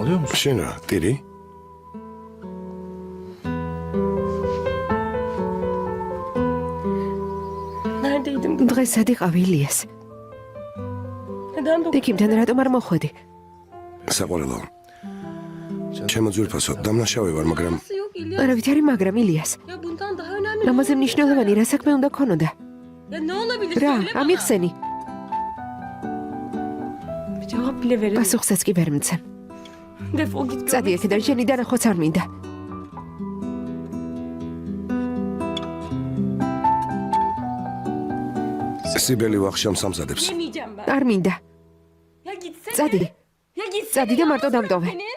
Alıyor musun? შენ რა, ტირი? Neredeydim? დღეს სად იყავი ილიას? Neden bu? იქიმთან რატომ არ მოხვედი? საყოველო. ჩემო ძვირფასო, დამნაშავე ვარ, მაგრამ Nasıl yok İlyas? არავითარი მაგრამ ილიას. Ya bundan daha önemli ne ამაზე olabilir? მნიშვნელოვანი რა საქმე უნდა ქონოდა? Ya ne olabilir? რა, Söyle bana. ამიხსენი? Bir cevap bile verin. პასუხსაც კი ვერ მცემ. Defol git. წადი აქედან, შენი დანახვაც არ მინდა. სიბელი ვახშამს ამზადებს. Yemeyeceğim ben. არ მინდა. Ya gitsene. წადი. Ya gitsene. Tsadi de yalnız marto bırak damdove. beni.